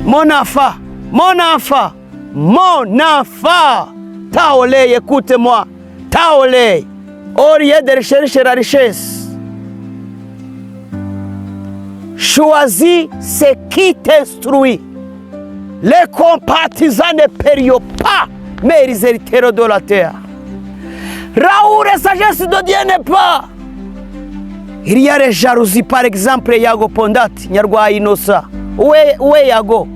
Mon enfant, Taolé, écoute-moi. Taolé, au lieu de rechercher la richesse, choisis ce qui t'instruit. Les compatisans ne périllent pas, mais ils hériteront de la terre. Raoul et sagesse de Dieu n'est pas. Il y a les jalousies, par exemple, Yago Pondat, Nyarwa Inosa. Où est Yago?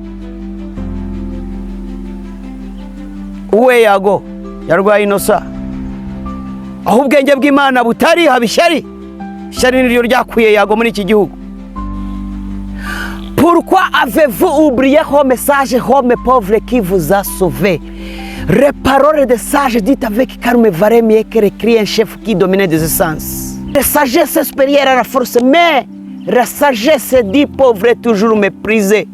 Où est Yago? Nyarwa Inosa. Aho ubwenge bw'Imana butari haba ishyari. Ishyari niryo ryakuye Yago muri iki gihugu. Pourquoi avez-vous oublié le message, homme pauvre qui vous a sauvé? Les paroles des sages dites avec calme valait mieux que écrit un chef qui dominait des essences. La sagesse est supérieure à la force, mais la sagesse dit pauvre est toujours méprisée.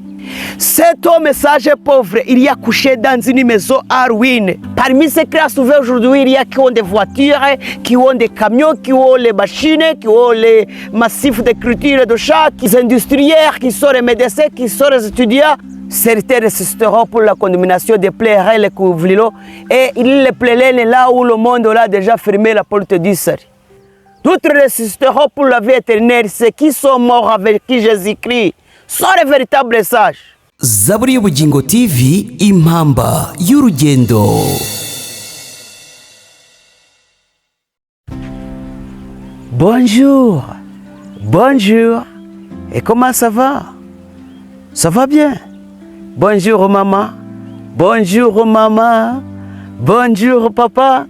Cet homme sage pauvre, il y a couché dans une maison à ruine. Parmi ceux qui ont sauvé aujourd'hui, il y a qui ont des voitures, qui ont des camions, qui ont les machines, qui ont les massifs d'écriture de chats, qui sont industriels, qui sont les médecins, qui sont les étudiants. Certains résisteront pour la condamnation des plaies et les couvrir. Et ils les plaît là où le monde a déjà fermé la porte du salut. D'autres résisteront pour la vie éternelle. Ceux qui sont morts avec qui Jésus-Christ sont les véritables sages. Zaburi y'Ubugingo TV, impamba y'urugendo. Bonjour. Et comment ça va? Ça va bien? Bonjour maman. Bonjour papa.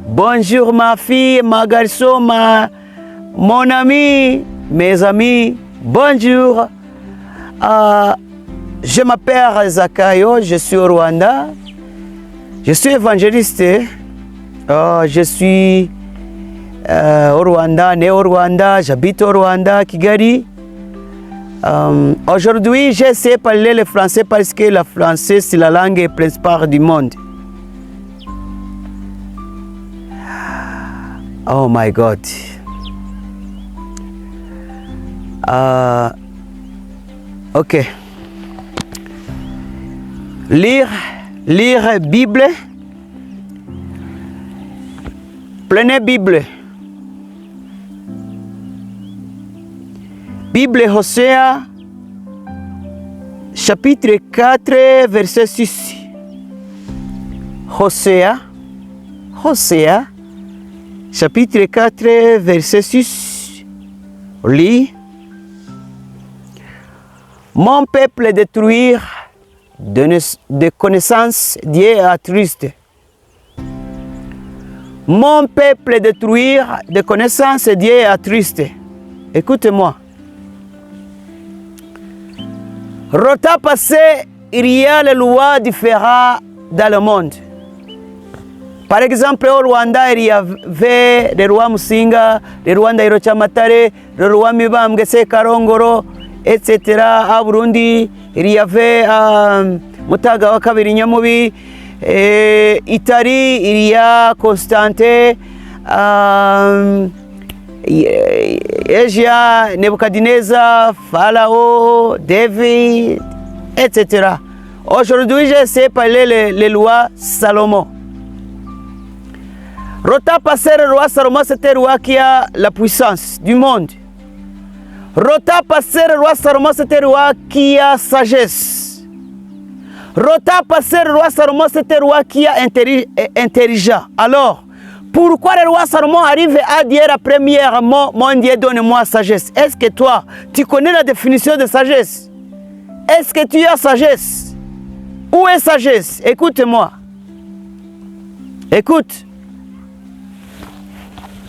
Bonjour ma fille, ma garçon, mon ami, mes amis. Bonjour. Je m'appelle Zakayo, je suis au Rwanda. Je suis évangéliste. Je suis au Rwanda, né au Rwanda, j'habite au Rwanda, Kigali. Aujourd'hui, j'essaie de parler le français parce que le français, c'est la langue principale du monde. Oh my God. Ok. Lire Bible. Prenez Bible. Bible Hosea, chapitre 4, verset 6. Hosea, chapitre 4, verset 6. Lis. Mon peuple détruire de connaissances, Dieu est triste. Mon peuple détruire de connaissances, Dieu est triste. Écoutez-moi. Rota passé, il y a les lois différentes dans le monde. Par exemple, au Rwanda, il y avait le roi Musinga, le roi Ndahiro Cyamatare, le roi Mibambwe Sekarongoro, etc. À Burundi, il y avait Mutaga wa Kabiri Nyamubi. Italie, il y a Constantin, Asia, Nebuchadnezzar, Pharaon, David, etc. Aujourd'hui, j'essaie de parler les lois Salomon. Rota passé, le roi Salomon, c'était le roi qui a la puissance du monde. Rota passé, le roi Salomon, c'était le roi qui a sagesse. Rota passé, le roi Salomon, c'était le roi qui est intelligent. Alors, pourquoi le roi Salomon arrive à dire premièrement, mon Dieu, donne-moi sagesse? Est-ce que toi, tu connais la définition de sagesse? Est-ce que tu as sagesse? Où est sagesse? Écoute-moi. Écoute.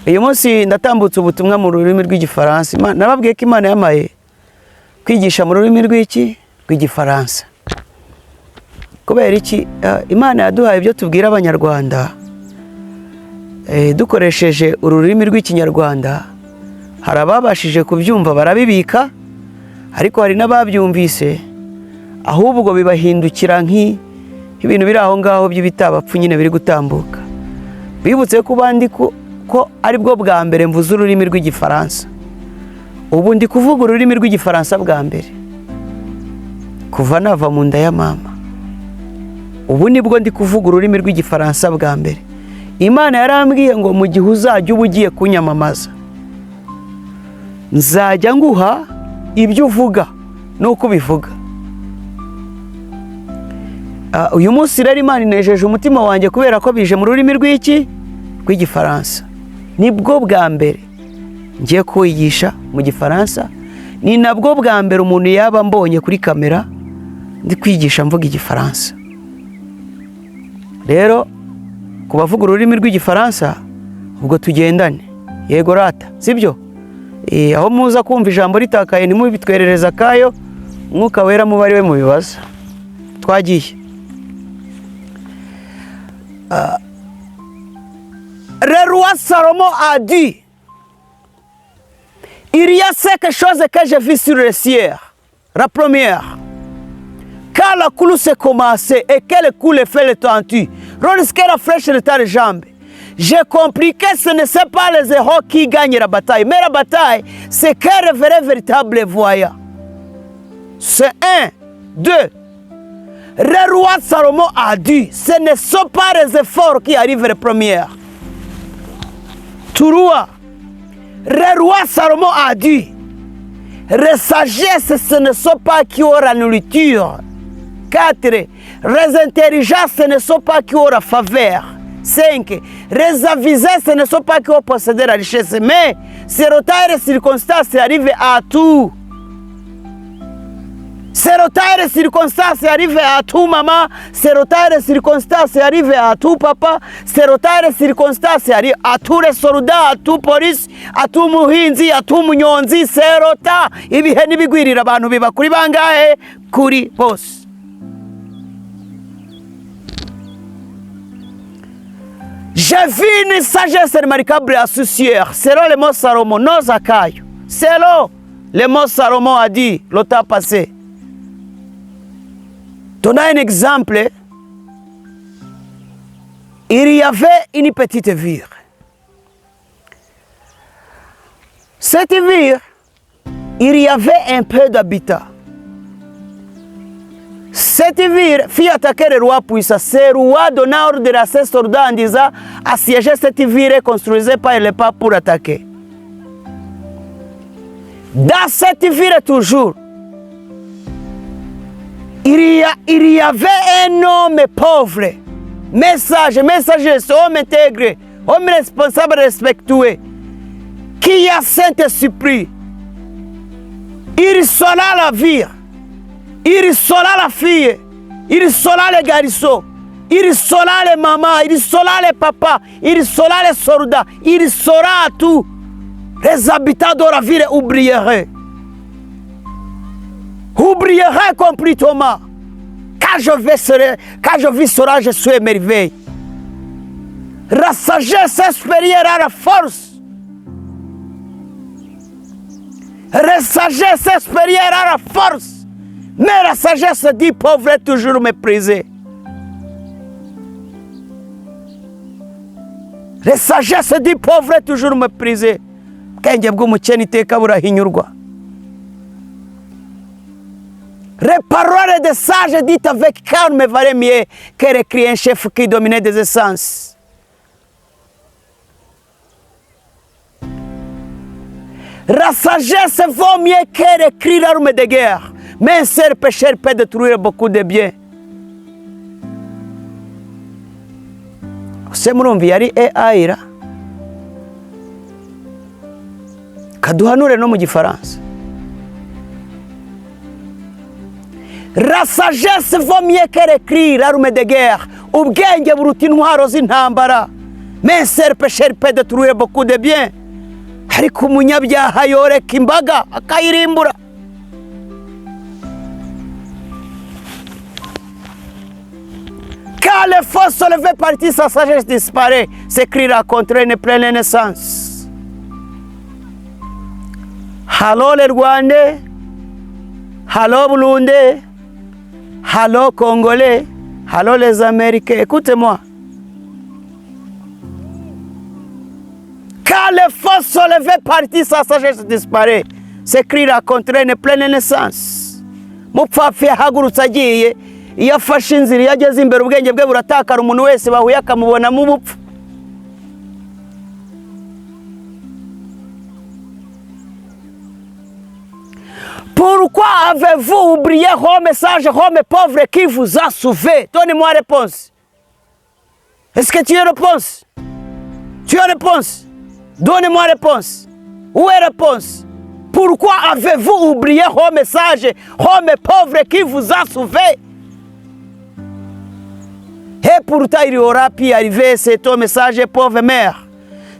Uyu munsi ndatambutse ubutumwa mu rurimi rw'igifaransa. Nababwiye ko Imana yamaye kwigisha mu rurimi rw'igifaransa. Kubera iki Imana yaduhaye ibyo tubwira abanyarwanda dukoresheje ururimi rw'ikinyarwanda. Hari ababashije kubyumva barabibika, ariko hari n'ababyumvise ahubwo bibahindukira nk'ibintu biri aho ngaho by'ibitabapfu nyine biri gutambuka. Bibutse ko bandi ko ari bwo bwa mbere mvuze ururimi rw'igifaransa. Ubu ndi kuvuga ururimi rw'igifaransa bwa mbere. kuva nava mu nda ya mama. Ubu nibwo ndi kuvuga ururimi rw'igifaransa bwa mbere. Imana yarambwiye ngo mu gihe uzajya uba ugiye kunyamamaza, nzajya nguha ibyo uvuga nuko ubivuga. Uyu munsi rero Imana inejeje umutima wanjye kubera ko bije mu rurimi rw'iki? Rw'igifaransa. Nibwo bwa mbere ngiye kwigisha mu gifaransa, ni nabwo bwa mbere umuntu yaba mbonye kuri kamera ndi kwigisha mvuga igifaransa. Rero kubavuga ururimi rw'igifaransa ubwo tugendane, yego rata, sibyo? Aho muza kumva ijambo ritakaye ntimubitwerereza akayo, Mwuka Wera muba ari we mubibaza. Twagiye. Le roi Salomon a dit, il y a quelque chose que j'ai vu sur le ciel. La première, quand la coulée s'est commencée et que le coup le fait le tentu, lorsque la flèche était les jambes, j'ai compris que ce ne sont pas les héros qui gagnent la bataille, mais la bataille, c'est qu'un véritable voyant. C'est un, deux. Le roi Salomon a dit, ce ne sont pas les efforts qui arrivent les premières. Trois. Le roi Salomon a dit, les sagesses, ce ne sont pas qui ont la nourriture. 4. Les intelligences, ce ne sont pas qui ont la faveur. 5. Les avisés, ce ne sont pas qui ont possédé la richesse. Mais ces retards et circonstances arrivent à tout. Ces retards et circonstances arrivent à tout maman. Ces retards et circonstances arrivent à tout papa. Ces retards et circonstances arrivent à tous les soldats, à tout police, à tout muhinzi, à tout munyonzi. Ces retards, ibihe n'ibigwirira abantu biba kuri bangahe? Kuri bose. J'ai vu une sagesse remarquable à Susier, selon les mots Salomon, non Zakayo. Selon les mots Salomon a dit, le temps passé. Donne un exemple. Il y avait une petite ville. Cette ville, il y avait un peu d'habitats. Cette ville fit attaquer le roi puissant. Ce roi donna ordre à ses soldats en disant assiéger cette ville et construisez pas le pas pour attaquer. Dans cette ville toujours, il y avait un homme pauvre, messager, homme intègre, homme responsable, respectueux, qui a Saint-Esprit. Il sera la ville, il sera la fille, il sera les garçons, il sera les mamans, il sera les papas, il sera les soldats, il sera tout. Les habitants de la ville oublieraient. Oublieraient complètement. Quand je vis cela, je suis émerveillé. La sagesse est supérieure à la force. La sagesse est supérieure à la force. Mais la sagesse dit pauvre est toujours méprisée. La sagesse dit pauvre est toujours méprisée. Kenge bw'umukene iteka burahinyurwa. Les paroles des sages dites avec calme valaient mieux que les cris un chef qui dominait des essences. La sagesse vaut mieux que les cris d'armes de guerre. Mais un seul pécheur peut détruire beaucoup de biens. Se murumvi yari AI ra kaduhanure no mu gifaransa. La sagesse vaut mieux que les cris, l'arme de guerre. Ubwenge buruta intwaro z'intambara. Mais un seul pécheur peut détruire beaucoup de biens. Ariko umunyabyaha yoreka imbaga akayirimbura. Quand les forces se levaient partir, sa sagesse disparaît. Ces cris rencontraient une pleine naissance. Allô les Rwandais, allô Burundais, allô Congolais, allô les Américains, écoutez-moi. Quand les forces se levaient partir, sa sagesse disparaît. Ces cris rencontraient une pleine naissance. mupfapfa yahagurutse agiye, iyo afashe inzira iyo ageze imbere ubwenge bwe buratakara, umuntu wese bahuye akamubonamo ubupfu. Pourquoi avez-vous oublié vos messages, vos pauvres qui vous a sauvé? Donnez-moi la réponse. Est-ce que tu as réponse? Tu as réponse? Donnez-moi réponse. Où est réponse? Pourquoi avez-vous oublié vos messages, vos pauvres qui vous a sauvé? Et pourtant il aura pu arriver, c'est ton message, pauvre mère.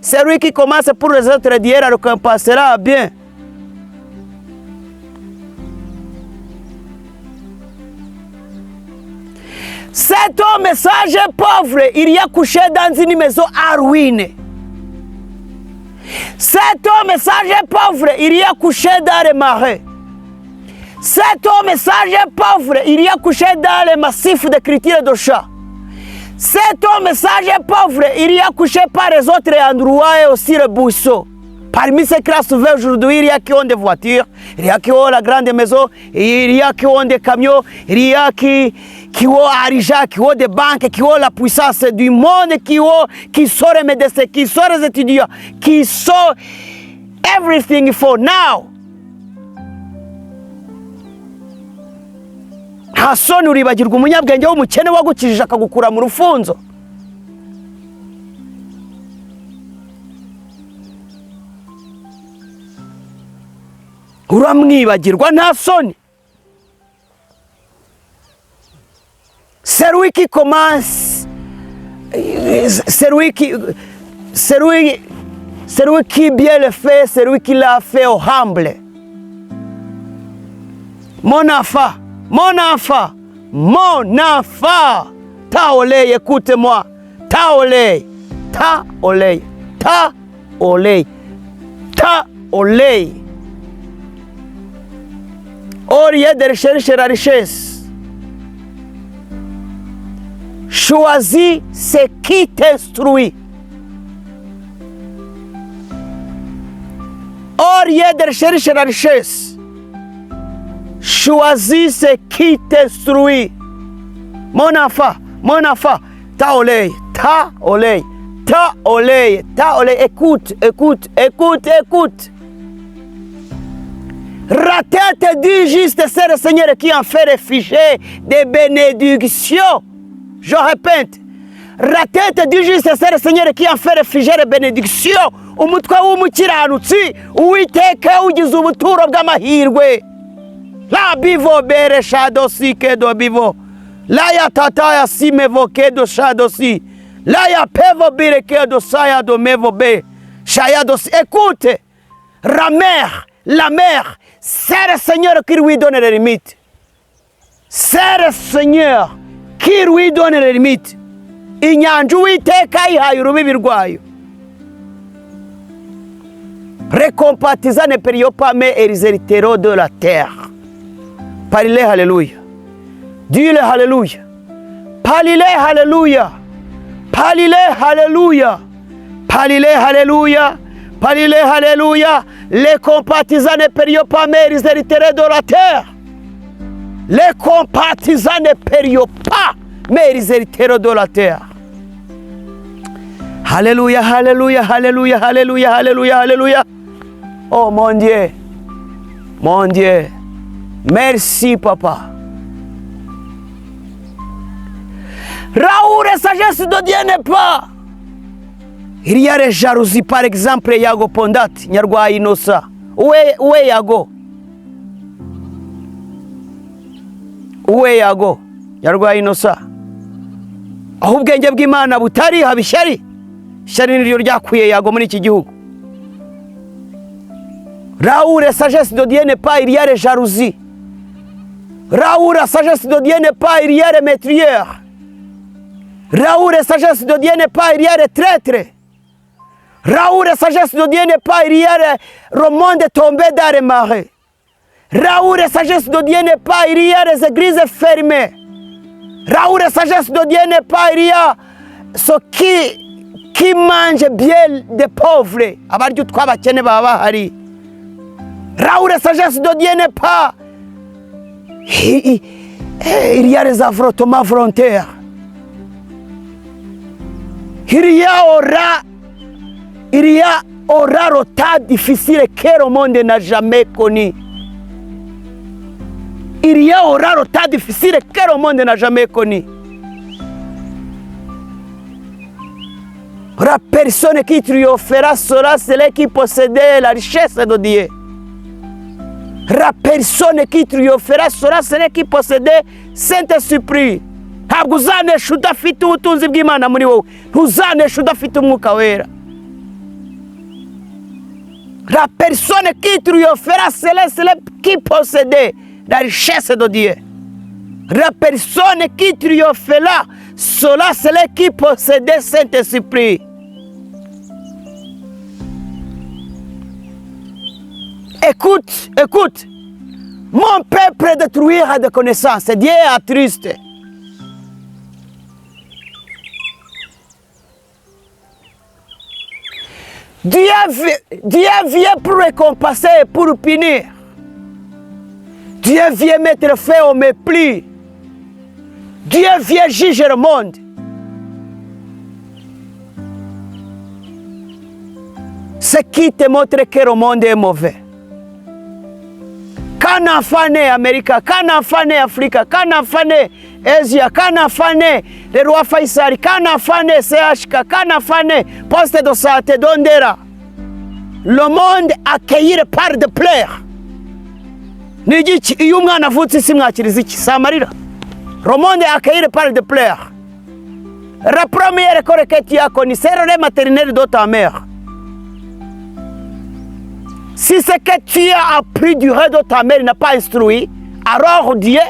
C'est lui qui commence pour les autres d'hier à récompensera bien. C'est un message pauvre, il y a couché dans une maison à ruine. C'est un message pauvre, il y a couché dans les marais. C'est un message pauvre, il y a couché dans les massifs de critères de chat. C'est un message pauvre, il y a couché par les autres endroits et aussi le buisson. Parmi ces classes aujourd'hui, il y a qui ont des voitures, il y a qui ont la grande maison, il y a qui ont des camions, il y a qui ont l'argent, qui ont des banques, qui ont la puissance du monde, qui sont les médecins, qui sont les étudiants, qui sont everything for now. Hasoni uribagirwa umunyabwenge w'umukene wagukijije akagukura mu rufunzo. Uramwibagirwa nta soni. C'est lui qui commence, c'est lui qui bien le fait, c'est lui qui l'a fait au humble. Mon enfant, Taolei, écoute-moi, Taolei. Au lieu de rechercher la richesse, choisis ce qui t'instruit. Au lieu de rechercher la richesse, choisis ce qui t'instruit. Mon enfant, Taolei. Écoute. La tête du juste, c'est le Seigneur qui en fait réfugier des bénédictions. Je répète, la tête du juste, c'est le Seigneur qui en fait réfugier des bénédictions. Umutwe w'umukiranutsi, Uwiteka ugize ubuturo bw'amahirwe. La bivo bere shadosi kedo bivo. La ya tata ya simevo kedo shadosi. La ya pevo bire kedo saya do mevo be. Shayadosi. Écoute, la mère, c'est le Seigneur qui lui donne les limites. C'est le Seigneur qui lui donne les limites. Inyanja Uwiteka yihaye urubibi rwayo. Récompatisa ne perio pas mais héritero de la terre. Parlez alléluia. Dis-le alléluia. Parlez alléluia. Les compatisans ne périent pas mais ils hériteraient de la terre. Les compatisans ne périent pas mais ils hériteraient de la terre. Alléluia. Oh mon Dieu. Merci papa. Raoul et sagesse de Dieu n'est pas. Il y a les jalousies, par exemple, Yago Pondat, Nyarwa Inosa. Où est Yago? Nyarwa Inosa. Aho ubwenge bw'Imana butari haba ishyari. Ishyari niryo ryakuye Yago muri iki gihugu. Raoul et sagesse de Dieu n'est pas, il y a les jalousies. Raoul et sagesse de Dieu n'est pas, il y a les meurtrières. Raoul et sagesse de Dieu n'est pas, il y a les traîtres. Raoul et sagesse de Dieu n'est pas, il y a le monde tombé dans les marais. Raoul et sagesse de Dieu n'est pas, il y a les églises fermées. Raoul et sagesse de Dieu n'est pas, il y a ceux qui mangent bien des pauvres. Abaryo twabakene baba bahari. Raoul et sagesse de Dieu n'est pas, Il y a les affrontements volontaires. Il y aura le temps difficile que le monde n'a jamais connu. Il y aura le temps difficile que le monde n'a jamais connu. La personne qui triomphera sera celle qui possédait la richesse de Dieu. La personne qui triomphera sera celle qui possédait Saint-Esprit. Ntabwo uzanesha udafite ubutunzi bw'Imana muri wowe. Ntuzanesha udafite umwuka wera. La personne qui triomphera sera celle qui possédait la richesse de Dieu. La personne qui triomphera sera celle qui possédait Saint-Esprit. Écoute, écoute. Mon peuple détruira de connaissances. Dieu est triste. Dieu vient pour récompenser et pour punir. Dieu vient mettre fin au mépris. Dieu vient juger le monde. Ce qui te montre que le monde est mauvais. Quand enfant né Amérique, quand enfant né Afrique, quand enfant né Asie, quand enfant né le roi Faisal, quand enfant né CHK, quand enfant né poste de santé d'Ondera, le monde accueilli par de pleurs. Nigiki iyo umwana avutse isi mwakiriza iki samarira. Le monde accueilli par de pleurs. La première école que tu as connue, c'est le maternel de ta mère. Si ce que tu as appris du rêve de ta mère n'a pas instruit, alors Dieu,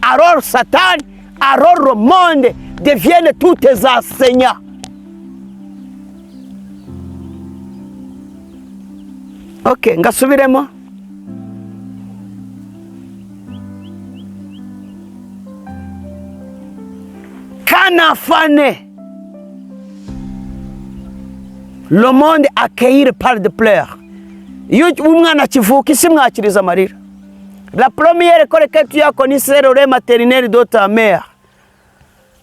alors Satan, alors le monde deviennent tous tes enseignants. Ok, ngasubiremo. Quand enfant né, le monde accueilli par de pleurs. La première école que tu as connue, c'est le maternel de ta mère.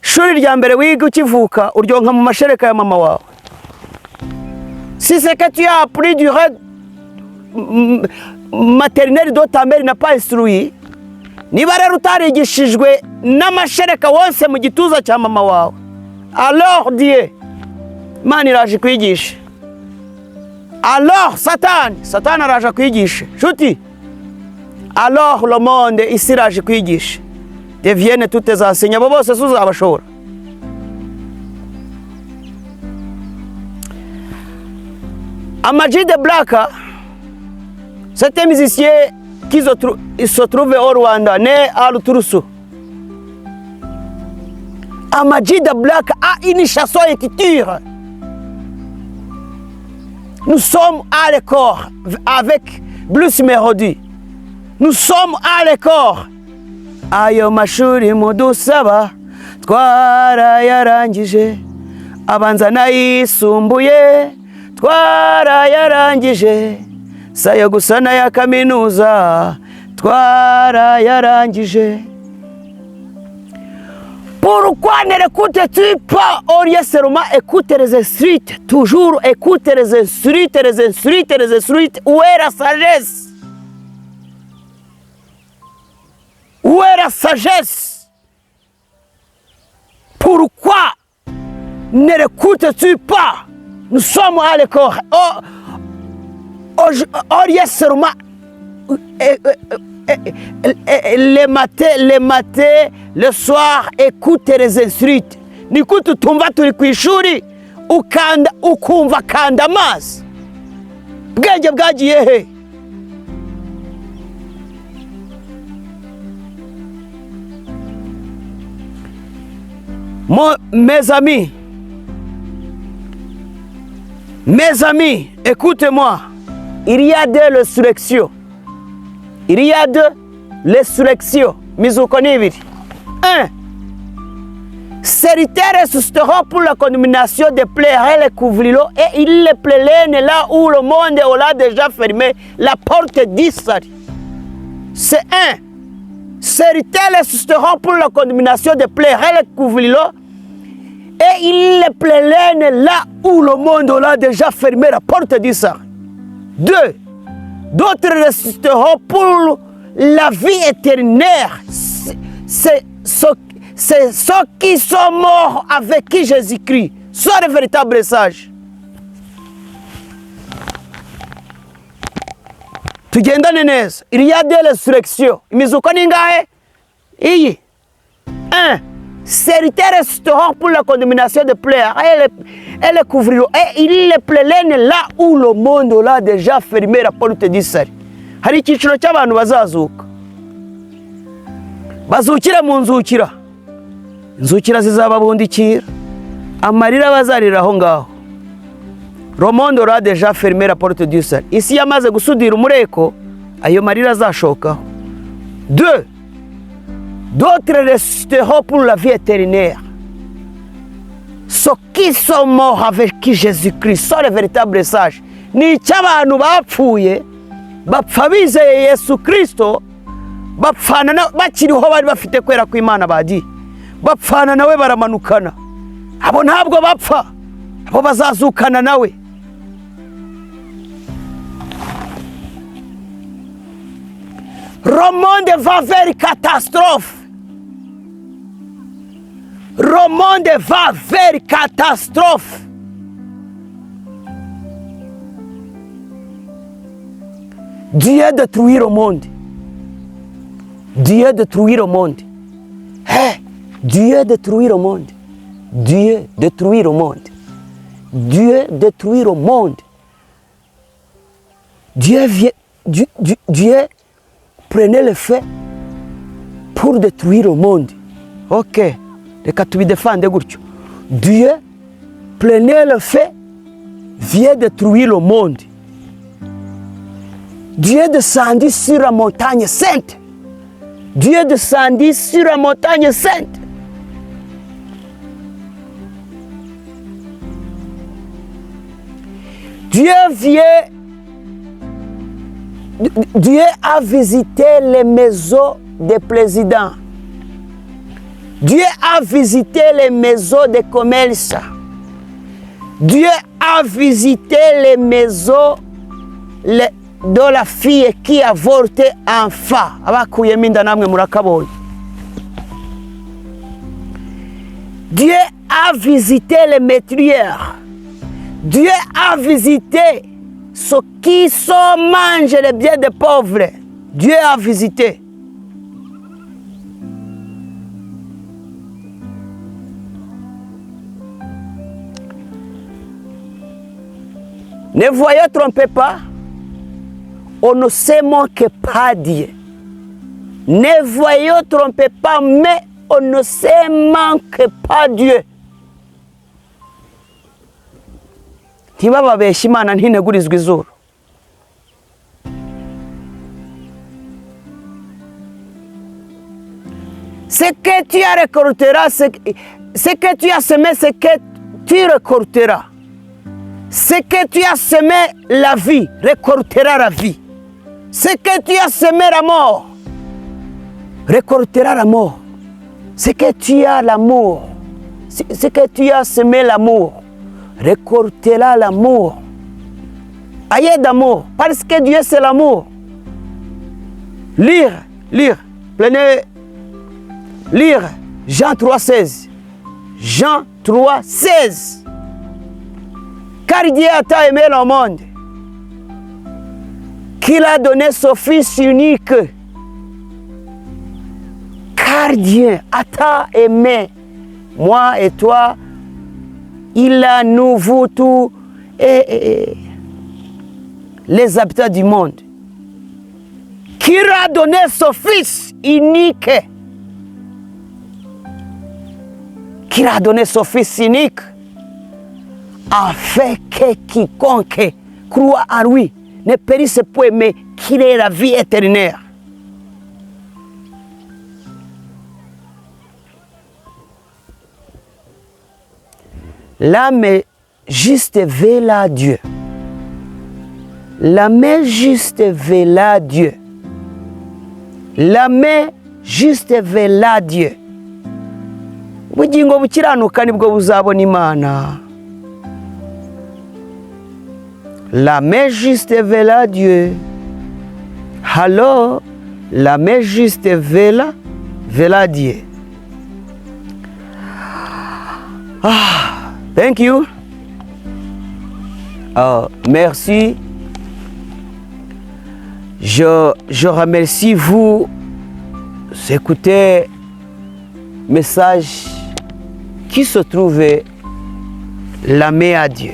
Shuri rya mbere wiga ukivuka uryonka mu mashereka ya mama wawe. Si ce que tu as appris du maternel de ta mère n'a pas instruit, niba rero utarigishijwe n'amashereka wose mu gituza cya mama wawe, alors Dieu, Imana iraje kwigisha. Alors Satan araje kwigisha. Nshuti, alors le monde isi iraje kwigisha. Deviennent toutes tes enseignants. Abo bose uzabashobora. Amag the Black, c'est un musicien qui se trouve au Rwanda, né à Luturusu. Amag the Black a une chanson écriture. Nous sommes à l'école avec Blues Melody. Nous sommes à l'école. Ayo mashuri mudusaba twarayarangije, abanza n'ayisumbuye twarayarangije, sayo gusa n'aya kaminuza twarayarangije. Pourquoi ne l'écoutes-tu pas au lieu seulement écouter les instruits? Toujours écouter les instruits, les instruits, les instruits. Où est la sagesse? Où est la sagesse? Pourquoi ne l'écoutes-tu pas? Nous sommes à l'école. Au lieu seulement les matins, le soir, écoute les instruits. Nikutu tumva turi ku ishuri ukumva kanda amazi. Bwenge bwagiye he? Mes amis, écoutez-moi. Il y a de l'insurrection. Il y a de l'insurrection. Misokonibiri. 1. Serviteurs ressusciteront pour la condamnation des plaies et les couvriront et ils les plaignent là où le monde aura déjà fermé la porte d'Israël. C'est 1. serviteurs resteront pour la condamnation de plaies et le couvrir et ils les plaignent là où le monde a déjà fermé la porte du sang. 2. D'autres resteront pour la vie éternelle. C'est ceux qui sont morts avec qui Jésus-Christ sont les véritables sages. Tugendane neza. Il y a des résurrections. Imizuko ni ngahe? Iyi. 1. Serviteurs resteront pour la condamnation de plaies et le couvriront. Et ils les plaignent là où le monde a déjà fermé la porte du salut. Hari icyiciro cy'abantu bazazuka. Bazukira mu nzukira. Inzukira zizababundikira. Amarira bazarira aho ngaho. Le monde aura déjà fermé la porte du salut. Isi yamaze gusudira umureko, ayo marira azashokaho. 2. D'autres resteront pour la vie éternelle. Ceux qui sont morts avec qui Jésus-Christ sont les véritables sages. Ni cy'abantu bapfuye, bapfa bizeye Yesu Kristo, bapfana bakiriho bari bafite kwera kw'Imana bagiye. Bapfana nawe baramanukana. Abo ntabwo bapfa, abo bazazukana nawe. Le monde va vers une catastrophe. Le monde va vers une catastrophe. Dieu détruit le monde. Dieu détruit le monde. Hey, Dieu détruit le monde. Dieu détruit le monde. Dieu détruit le monde. Dieu prenait le fait pour détruire le monde. Ok, reka tubidefande gutyo. Dieu prenait le fait, vient détruire le monde. Dieu descendit sur la montagne sainte. Dieu descendit sur la montagne sainte. Dieu a visité les maisons des présidents. Dieu a visité les maisons de commerce. Dieu a visité les maisons de la fille qui a avorté enfant. Abakuyemo inda namwe murakabonye. Dieu a visité les meurtrières. Dieu a visité ceux qui mangent les biens des pauvres. Dieu a visité. Ne voyez, trompez pas. On ne se manque pas Dieu. Ne voyez, trompez pas, mais on ne se manque pas Dieu. Ntibababeshye Imana ntinegurizwa izuru. Ce que tu as récolteras, ce que tu as semé, ce que tu récolteras. Ce que tu as semé la vie, récoltera la vie. Ce que tu as semé la mort, récoltera la mort. Ce que tu as l'amour, ce que tu as semé l'amour, récoltera l'amour. Ayez d'amour, parce que Dieu c'est l'amour. Lire, prenez, lire Jean 3,16. Jean 3,16. Car Dieu a tant aimé le monde qu'il a donné son Fils unique. Car Dieu a tant aimé moi et toi, il a nous, vous, tous, et les habitants du monde. Qu'il a donné son Fils unique. Qu'il a donné son Fils unique. Afin que quiconque croit en lui ne périsse point, mais qu'il ait la vie éternelle. L'âme juste vers Dieu. L'âme juste vers Dieu. L'âme juste vers Dieu. Ubugingo bukiranuka nibwo buzabona Imana. La main juste vers Dieu. Alors, la main juste vers Dieu. Thank you. Merci. Je remercie vous d'écouter le message qui se trouvait la main à Dieu.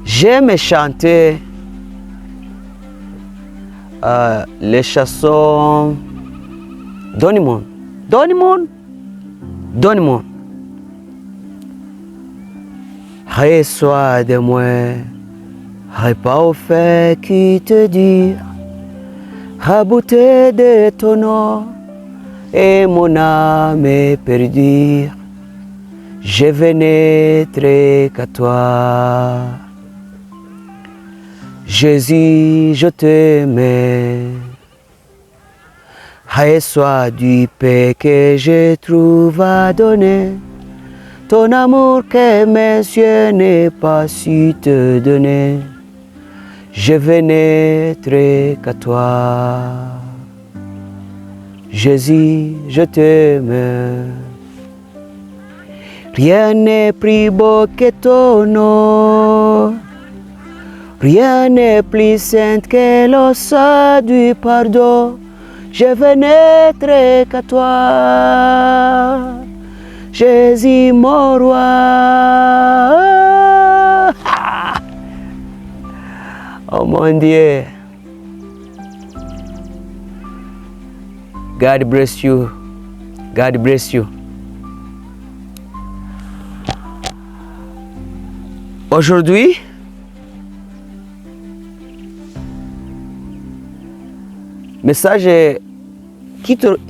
J'aime chanter les chansons Donne-moi. Reçois de moi, repas au fait qui te dire, rabouter de ton nom, et mon âme est perdue. Je vais n'être qu'à toi. Jésus, je t'aime. Reçois du paix que je trouve à donner. Ton amour que mes yeux n'aient pas su te donner. Je vais n'être qu'à toi. Jésus, je t'aime. Rien n'est plus beau que ton nom. Rien n'est plus saint que le sang du pardon. Je vais n'être qu'à toi, Jésus mon roi. Oh mon Dieu. God bless you. God bless you. Aujourd'hui, message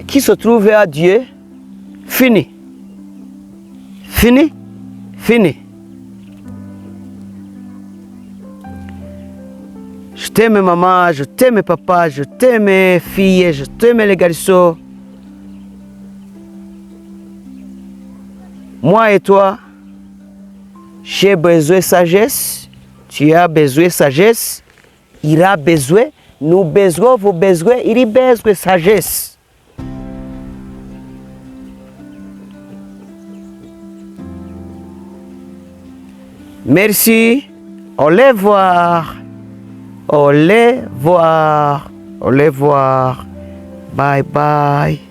qui se trouve à Dieu, fini. Fini. Je t'aime maman, je t'aime papa, je t'aime fille, je t'aime les garçons. Moi et toi, j'ai besoin de sagesse, tu as besoin de sagesse, il a besoin. Nous besoin, vos besoins, il y a besoin de sagesse. Merci. Au revoir. Au revoir. Au revoir. Bye bye.